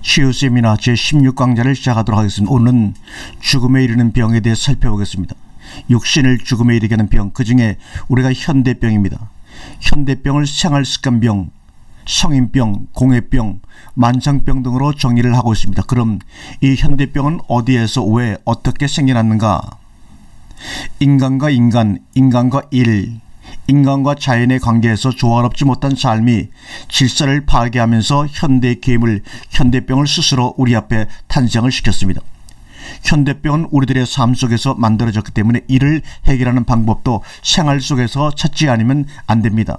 치유세미나 제16강좌를 시작하도록 하겠습니다. 오늘은 죽음에 이르는 병에 대해 살펴보겠습니다. 육신을 죽음에 이르게 하는 병, 그 중에 우리가 현대병입니다. 현대병을 생활습관병, 성인병, 공해병, 만성병 등으로 정의를 하고 있습니다. 그럼 이 현대병은 어디에서 왜 어떻게 생겨났는가? 인간과 인간, 인간과 일, 인간과 자연의 관계에서 조화롭지 못한 삶이 질서를 파괴하면서 현대의 괴물, 현대병을 스스로 우리 앞에 탄생을 시켰습니다. 현대병은 우리들의 삶 속에서 만들어졌기 때문에 이를 해결하는 방법도 생활 속에서 찾지 않으면 안 됩니다.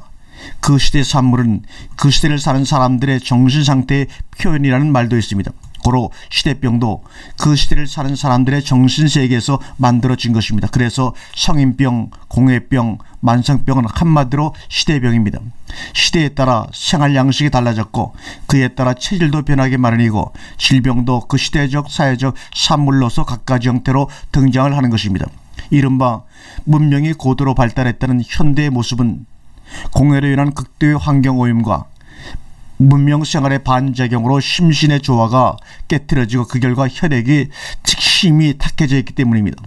그 시대의 산물은 그 시대를 사는 사람들의 정신상태의 표현이라는 말도 있습니다. 고로 시대병도 그 시대를 사는 사람들의 정신세계에서 만들어진 것입니다. 그래서 성인병, 공해병, 만성병은 한마디로 시대병입니다. 시대에 따라 생활 양식이 달라졌고 그에 따라 체질도 변하기 마련이고 질병도 그 시대적 사회적 산물로서 각가지 형태로 등장을 하는 것입니다. 이른바 문명이 고도로 발달했다는 현대의 모습은 공해로 인한 극도의 환경오염과 문명생활의 반작용으로 심신의 조화가 깨트려지고 그 결과 혈액이 힘이 탁해져 있기 때문입니다.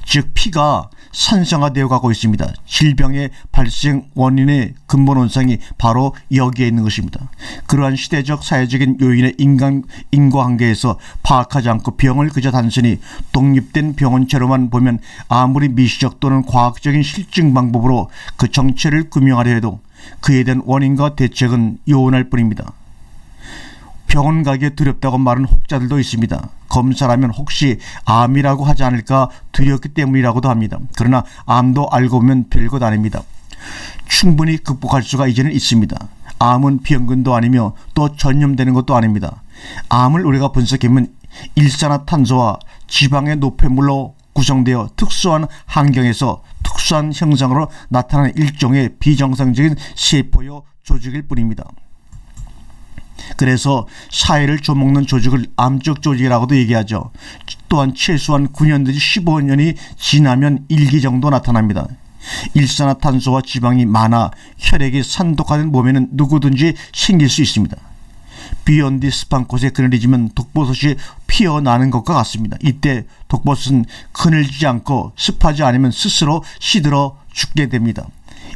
즉 피가 산성화되어 가고 있습니다. 질병의 발생 원인의 근본 원상이 바로 여기에 있는 것입니다. 그러한 시대적 사회적인 요인의 인과관계에서 파악하지 않고 병을 그저 단순히 독립된 병원체로만 보면 아무리 미시적 또는 과학적인 실증 방법으로 그 정체를 규명하려 해도 그에 대한 원인과 대책은 요원할 뿐입니다. 병원 가기에 두렵다고 말하는 혹자들도 있습니다. 검사라면 혹시 암이라고 하지 않을까 두렵기 때문이라고도 합니다. 그러나 암도 알고 보면 별것 아닙니다. 충분히 극복할 수가 이제는 있습니다. 암은 병근도 아니며 또 전염되는 것도 아닙니다. 암을 우리가 분석해보면 일산화탄소와 지방의 노폐물로 구성되어 특수한 환경에서 특수한 형상으로 나타나는 일종의 비정상적인 세포요 조직일 뿐입니다. 그래서 사회를 조먹는 조직을 암적 조직이라고도 얘기하죠. 또한 최소한 9년 내지 15년이 지나면 일기 정도 나타납니다. 일산화탄소와 지방이 많아 혈액이 산독화된 몸에는 누구든지 생길 수 있습니다. 비온 뒤 습한 곳에 그늘이 지면 독버섯이 피어나는 것과 같습니다. 이때 독버섯은 그늘지지 않고 습하지 않으면 스스로 시들어 죽게 됩니다.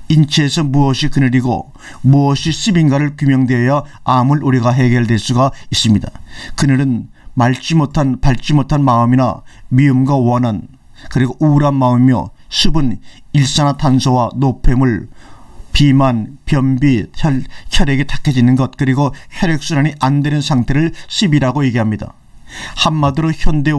인체에서 무엇이 그늘이고 무엇이 습인가를 규명되어야 암을 우리가 해결될 수가 있습니다. 그늘은 맑지 못한 밝지 못한 마음이나 미움과 원한 그리고 우울한 마음이며 습은 일산화탄소와 노폐물, 비만, 변비, 혈액이 탁해지는 것 그리고 혈액순환이 안 되는 상태를 습이라고 얘기합니다. 한마디로 현대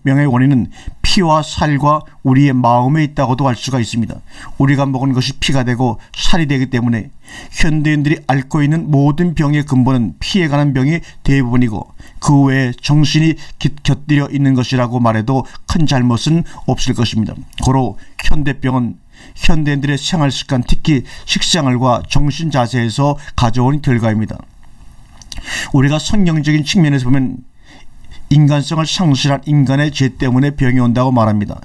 병의 원인은 피와 살과 우리의 마음에 있다고도 할 수가 있습니다. 우리가 먹은 것이 피가 되고 살이 되기 때문에 현대인들이 앓고 있는 모든 병의 근본은 피에 관한 병이 대부분이고 그 외에 정신이 곁들여 있는 것이라고 말해도 큰 잘못은 없을 것입니다. 고로 현대병은 현대인들의 생활습관 특히 식생활과 정신자세에서 가져온 결과입니다. 우리가 성경적인 측면에서 보면 인간성을 상실한 인간의 죄 때문에 병이 온다고 말합니다.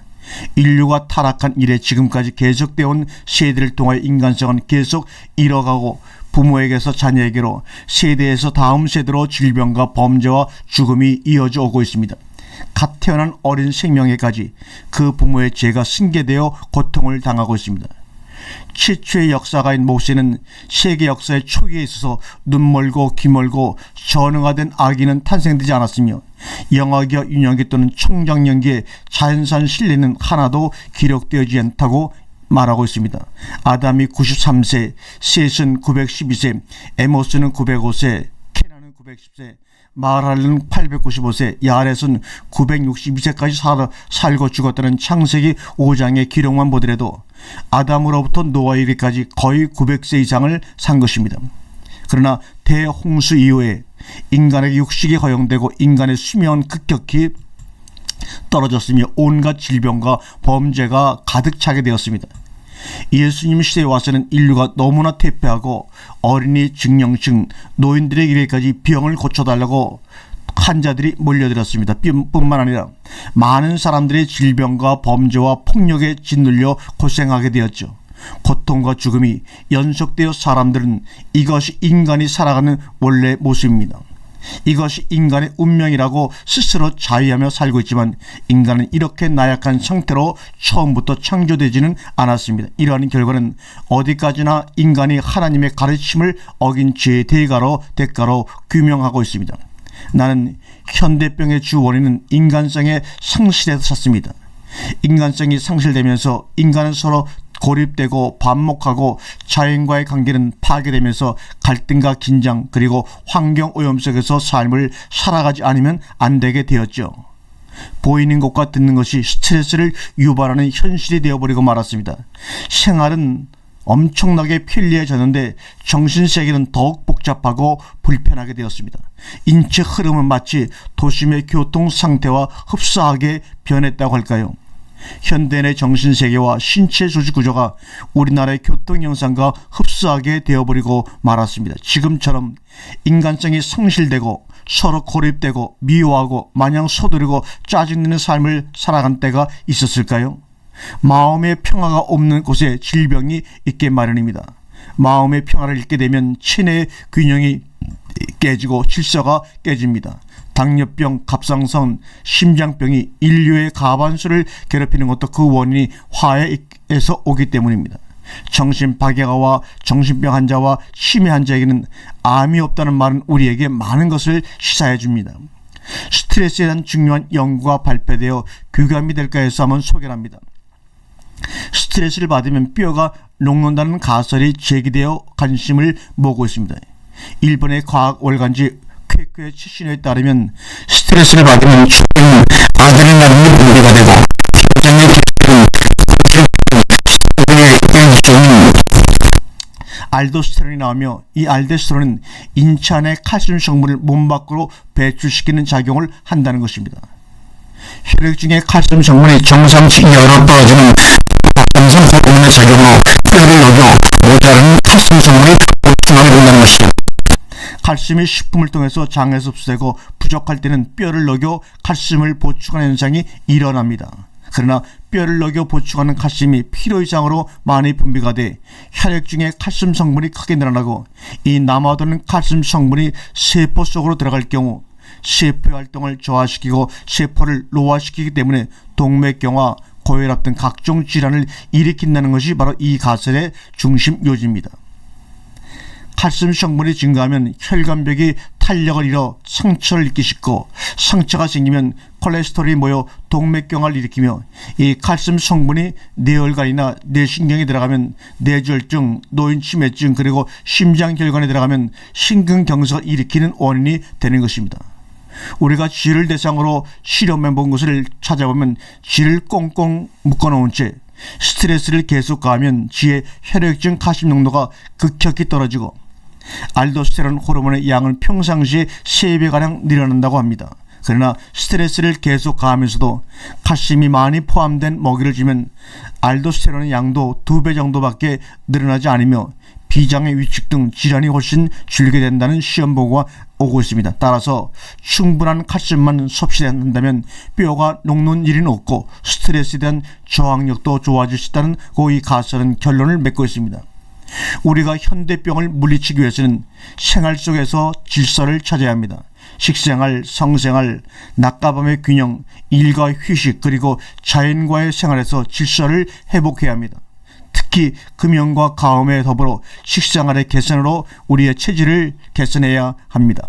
인류가 타락한 이래 지금까지 계속되어 온 세대를 통하여 인간성은 계속 잃어가고 부모에게서 자녀에게로 세대에서 다음 세대로 질병과 범죄와 죽음이 이어져 오고 있습니다. 갓 태어난 어린 생명에까지 그 부모의 죄가 승계되어 고통을 당하고 있습니다. 최초의 역사가인 모세는 세계 역사의 초기에 있어서 눈멀고 귀멀고 전응화된 아기는 탄생되지 않았으며 영아기와 유년기 또는 청정년기에 자연산 신뢰는 하나도 기록되지 않다고 말하고 있습니다. 아담이 93세, 셋은 912세, 에모스는 905세, 케나는 910세, 마랄은 895세, 야렛은 962세까지 살고 죽었다는 창세기 5장의 기록만 보더라도 아담으로부터 노아에 이르기까지 거의 900세 이상을 산 것입니다. 그러나 대홍수 이후에 인간에게 육식이 허용되고 인간의 수명은 급격히 떨어졌으며 온갖 질병과 범죄가 가득 차게 되었습니다. 예수님 시대에 와서는 인류가 너무나 퇴폐하고 어린이, 증령층, 노인들에게 이르기까지 병을 고쳐달라고 환자들이 몰려들었습니다. 뿐만 아니라 많은 사람들의 질병과 범죄와 폭력에 짓눌려 고생하게 되었죠. 고통과 죽음이 연속되어 사람들은 이것이 인간이 살아가는 원래 모습입니다. 이것이 인간의 운명이라고 스스로 자위하며 살고 있지만 인간은 이렇게 나약한 상태로 처음부터 창조되지는 않았습니다. 이러한 결과는 어디까지나 인간이 하나님의 가르침을 어긴 죄의 대가로 규명하고 있습니다. 나는 현대병의 주 원인은 인간성의 상실에서 찾습니다. 인간성이 상실되면서 인간은 서로 고립되고 반목하고 자연과의 관계는 파괴되면서 갈등과 긴장 그리고 환경 오염 속에서 삶을 살아가지 않으면 안 되게 되었죠. 보이는 것과 듣는 것이 스트레스를 유발하는 현실이 되어버리고 말았습니다. 생활은 엄청나게 편리해졌는데 정신세계는 더욱 복잡하고 불편하게 되었습니다. 인체 흐름은 마치 도심의 교통 상태와 흡사하게 변했다고 할까요? 현대인의 정신세계와 신체 조직 구조가 우리나라의 교통 형상과 흡사하게 되어버리고 말았습니다. 지금처럼 인간성이 상실되고 서로 고립되고 미워하고 마냥 서두르고 짜증내는 삶을 살아간 때가 있었을까요? 마음의 평화가 없는 곳에 질병이 있게 마련입니다. 마음의 평화를 잃게 되면 체내의 균형이 깨지고 질서가 깨집니다. 당뇨병, 갑상선, 심장병이 인류의 과반수를 괴롭히는 것도 그 원인이 화해에서 오기 때문입니다. 정신박약아와 정신병 환자와 치매 환자에게는 암이 없다는 말은 우리에게 많은 것을 시사해 줍니다. 스트레스에 대한 중요한 연구가 발표되어 교감이 될까 해서 한번 소개를 합니다. 스트레스를 받으면 뼈가 녹는다는 가설이 제기되어 관심을 모으고 있습니다. 일본의 과학 월간지 쾌쾌 치신에 따르면 스트레스를 받으면 촉은 아드레날린이 분비가 되고 심장의 알도스테론이 나오며 이 알도스테론은 인체 안의 칼슘 성분을 몸 밖으로 배출시키는 작용을 한다는 것입니다. 혈액 중의 칼슘 성분이 정상치 이하로 떨어지는 합성성 호르몬의 작용으로 뼈를 녹여 모자라는 칼슘 성분이 보충하게 된다는 것이다. 칼슘이 식품을 통해서 장에서 흡수되고 부족할 때는 뼈를 녹여 칼슘을 보충하는 현상이 일어납니다. 그러나 뼈를 녹여 보충하는 칼슘이 필요 이상으로 많이 분비가 돼 혈액 중에 칼슘 성분이 크게 늘어나고 이 남아도는 칼슘 성분이 세포 속으로 들어갈 경우 세포의 활동을 저하시키고 세포를 노화시키기 때문에 동맥경화, 고혈압 등 각종 질환을 일으킨다는 것이 바로 이 가설의 중심 요지입니다. 칼슘 성분이 증가하면 혈관벽이 탄력을 잃어 상처를 입기 쉽고 상처가 생기면 콜레스테롤이 모여 동맥경화를 일으키며 이 칼슘 성분이 뇌혈관이나 뇌신경에 들어가면 뇌졸중, 노인치매증 그리고 심장혈관에 들어가면 심근경색을 일으키는 원인이 되는 것입니다. 우리가 쥐를 대상으로 실험해 본 것을 찾아보면 쥐를 꽁꽁 묶어놓은 채 스트레스를 계속 가하면 쥐의 혈액 중 칼슘 농도가 급격히 떨어지고 알도스테론 호르몬의 양은 평상시에 3배가량 늘어난다고 합니다. 그러나 스트레스를 계속 가하면서도 칼슘이 많이 포함된 먹이를 주면 알도스테론의 양도 2배 정도밖에 늘어나지 않으며 비장의 위축 등 질환이 훨씬 줄게 된다는 시험 보고가 오고 있습니다. 따라서 충분한 칼슘만 섭취한다면 뼈가 녹는 일은 없고 스트레스에 대한 저항력도 좋아질 수 있다는 이 가설은 결론을 맺고 있습니다. 우리가 현대병을 물리치기 위해서는 생활 속에서 질서를 찾아야 합니다. 식생활, 성생활, 낮과 밤의 균형, 일과 휴식 그리고 자연과의 생활에서 질서를 회복해야 합니다. 특히 금연과 가음에 더불어 식생활의 개선으로 우리의 체질을 개선해야 합니다.